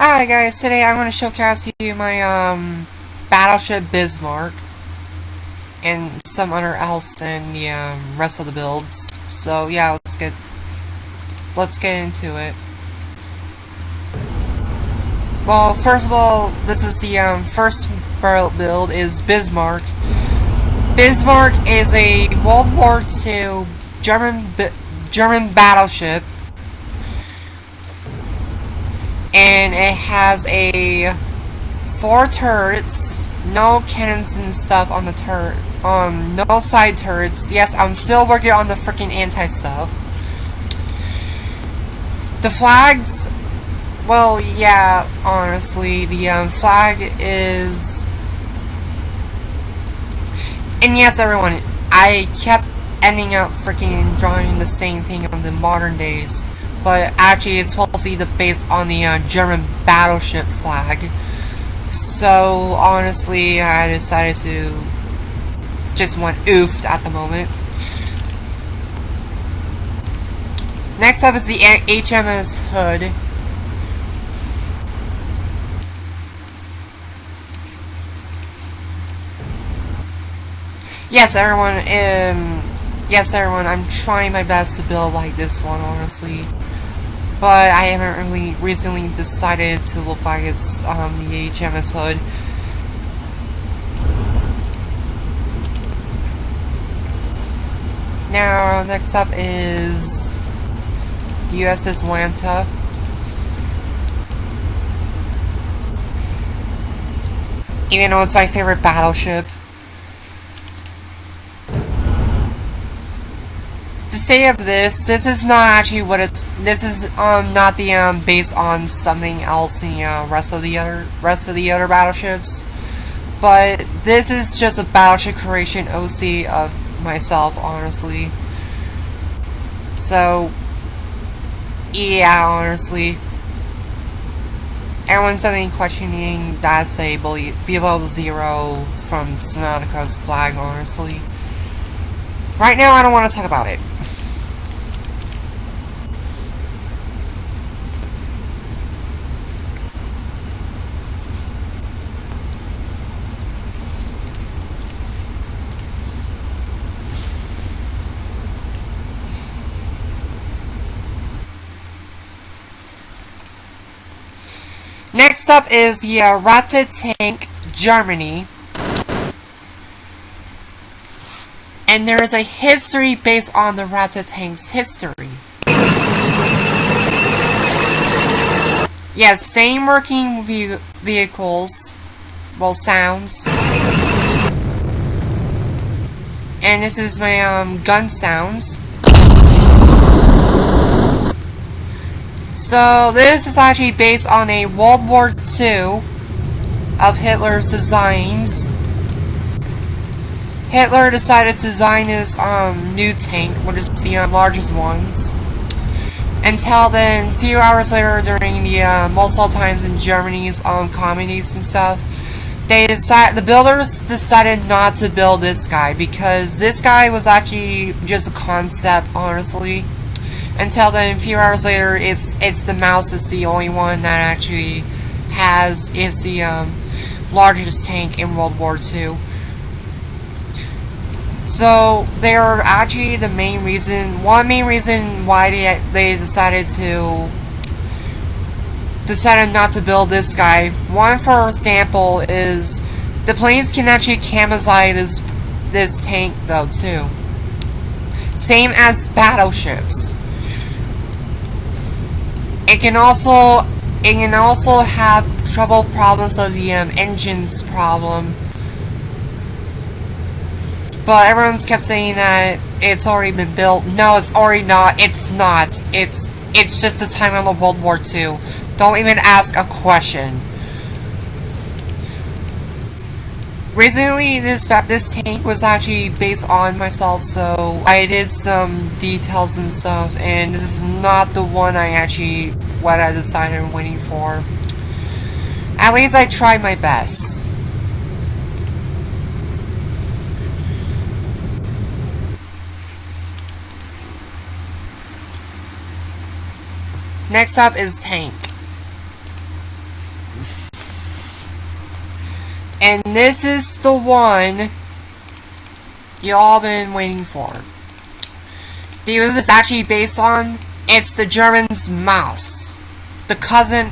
Hi guys, today I'm going to showcase you my battleship Bismarck and some other else in the rest of the builds. So yeah, let's get into it. Well, first of all, this is the first build is Bismarck. Bismarck is a World War II German battleship. And it has four turrets, no cannons and stuff on the turret, no side turrets. Yes, I'm still working on the freaking anti-stuff. The flags, well, yeah, honestly, the flag is, and yes, everyone, I kept ending up freaking drawing the same thing on the modern days. But actually, it's supposed to be based on the German battleship flag. So honestly, I decided to just went oofed at the moment. Next up is the HMS Hood. Yes, everyone. I'm trying my best to build like this one, honestly. But I haven't really recently decided to look like it's the HMS Hood. Now, next up is USS Atlanta. Even though it's my favorite battleship. To say of this is not actually what it's. This is not the based on something else in the rest of the other battleships, but this is just a battleship creation OC of myself, honestly. So yeah, honestly, everyone's suddenly questioning that's a below zero from Synodica's flag, honestly. Right now, I don't want to talk about it. Next up is the Ratte tank, Germany. And there is a history based on the Ratte tank's history. Yes, same working vehicles, well, sounds. And this is my gun sounds. So this is actually based on a World War II of Hitler's designs. Hitler decided to design his new tank, which is the largest ones. Until then, a few hours later, during the multiple times in Germany's communities and stuff, the builders decided not to build this guy because this guy was actually just a concept, honestly. Until then, a few hours later, it's the mouse is the only one that actually is the largest tank in World War II. So they are actually one main reason why they decided not to build this guy. One, for example, is the planes can actually camouflage this tank though too. Same as battleships. It can also have problems of the engines problem. But everyone's kept saying that it's already been built. No, it's already not. It's not. It's just the time of World War II. Don't even ask a question. Recently, this tank was actually based on myself, so I did some details and stuff, and this is not the one I decided I'm waiting for. At least I tried my best. Next up is tank. And this is the one y'all been waiting for. The what it's actually based on, it's the German's mouse. The cousin,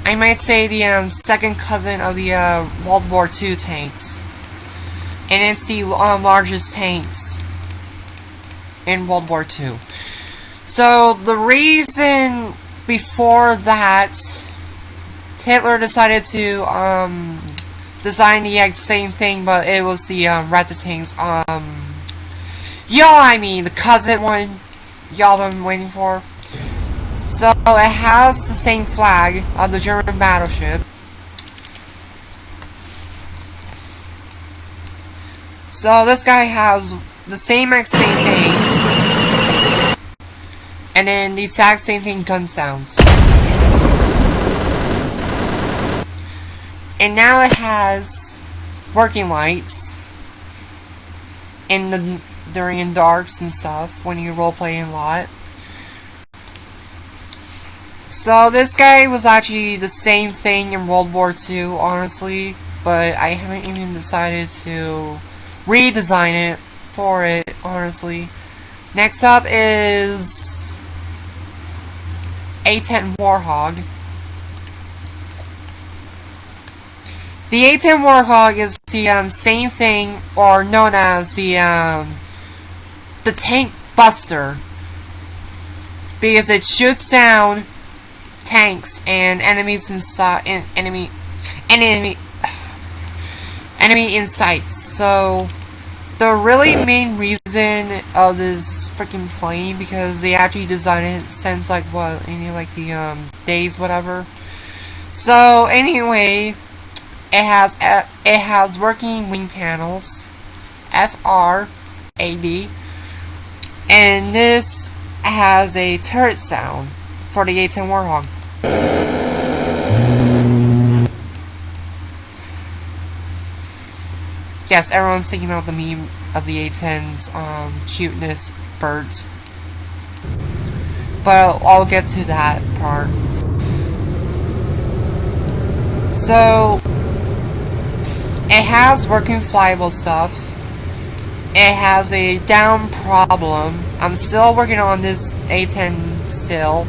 I might say the second cousin of the World War II tanks. And it's the largest tanks in World War II. So the reason before that, Hitler decided to design the exact same thing, but it was the ratte tanks. I mean the cousin one y'all been waiting for. So it has the same flag of the German battleship. So this guy has the same exact same thing, and then the exact same thing gun sounds. And now it has working lights during darks and stuff when you roleplay a lot. So this guy was actually the same thing in World War II, honestly, but I haven't even decided to redesign it for it, honestly. Next up is A-10 Warthog. The A-10 Warthog is the same thing, or known as the tank buster, because it shoots down tanks and enemies enemy in sight. So the really main reason of this freaking plane, because they actually designed it since like the days whatever. So anyway, it has working wing panels, FRAD, and this has a turret sound for the A-10 Warthog. Yes, everyone's thinking about the meme of the A-10's cuteness birds, but I'll get to that part. So it has working flyable stuff. It has a down problem. I'm still working on this A-10 still.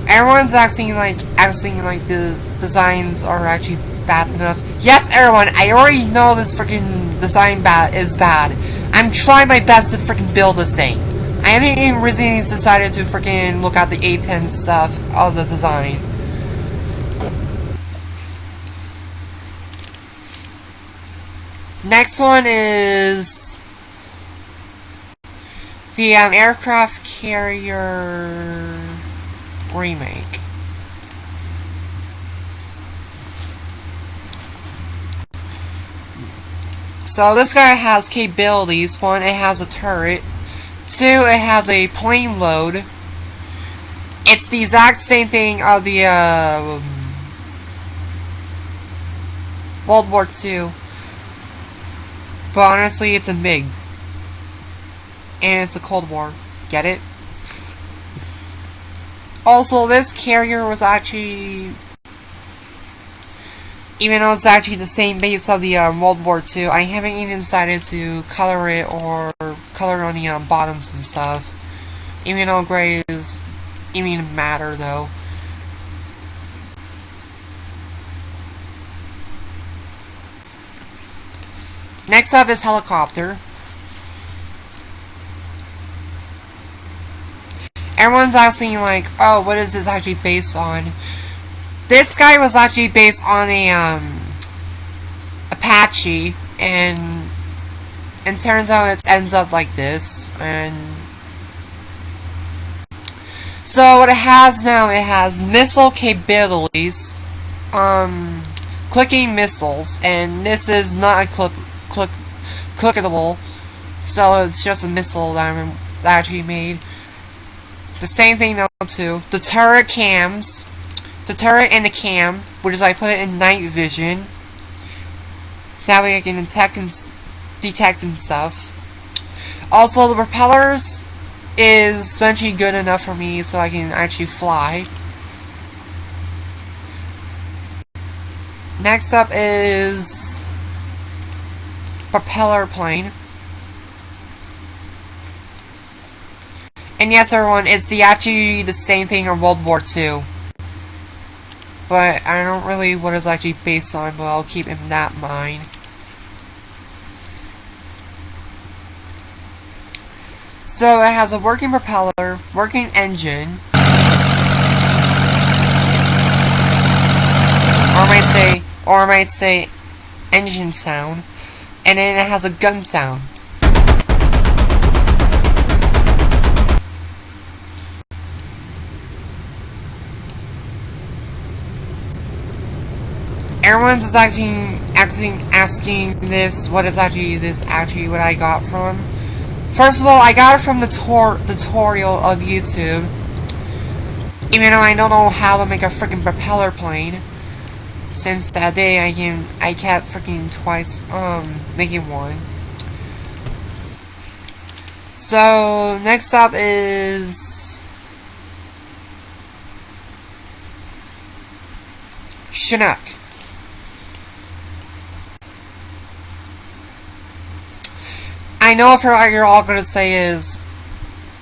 Everyone's acting like the designs are actually bad enough. Yes, everyone, I already know this freaking design is bad. I'm trying my best to freaking build this thing. I haven't even recently decided to freaking look at the A-10 stuff of the design. Next one is the aircraft carrier remake. So this guy has capabilities. One, it has a turret. Two, it has a plane load. It's the exact same thing of the World War II. But honestly, it's a MiG. And it's a Cold War. Get it? Also, this carrier was actually, even though it's actually the same base of the World War II, I haven't even decided to color it or color on the bottoms and stuff. Even though gray is even matter though. Next up is helicopter. Everyone's asking like, oh, what is this actually based on? This guy was actually based on a Apache, and turns out it ends up like this. And so what it has now, it has missile capabilities, clicking missiles, and this is not a clickable, so it's just a missile that I actually made. The same thing though too. The turret cams. The turret and the cam, which is I put it in night vision. That way I can detect and stuff. Also, the propellers is eventually good enough for me so I can actually fly. Next up is propeller plane. And yes, everyone, it's actually the same thing in World War II. But I don't really what it's actually based on, but I'll keep in that mind. So it has a working propeller, working engine, or I might say engine sound, and then it has a gun sound. Everyone's is actually asking this, what is actually what I got from. First of all, I got it from the tutorial of YouTube. Even though I don't know how to make a freaking propeller plane. Since that day I kept freaking twice making one. So next up is Chinook. I know what you're all gonna say is,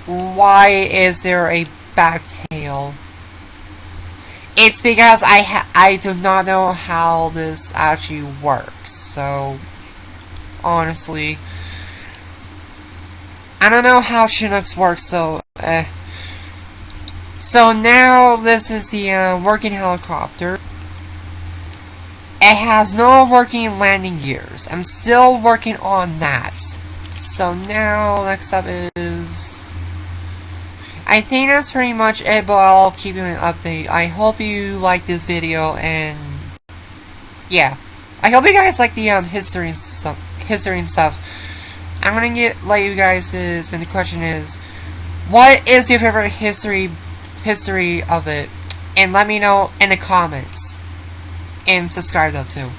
why is there a back tail? It's because I do not know how this actually works. So honestly, I don't know how Chinooks work. So so now this is the working helicopter. It has no working landing gears. I'm still working on that. So now, next up is... I think that's pretty much it, but I'll keep you an update. I hope you like this video, and... yeah. I hope you guys like the history and stuff. I'm gonna let you guys this, and the question is, what is your favorite history of it? And let me know in the comments. And subscribe though too.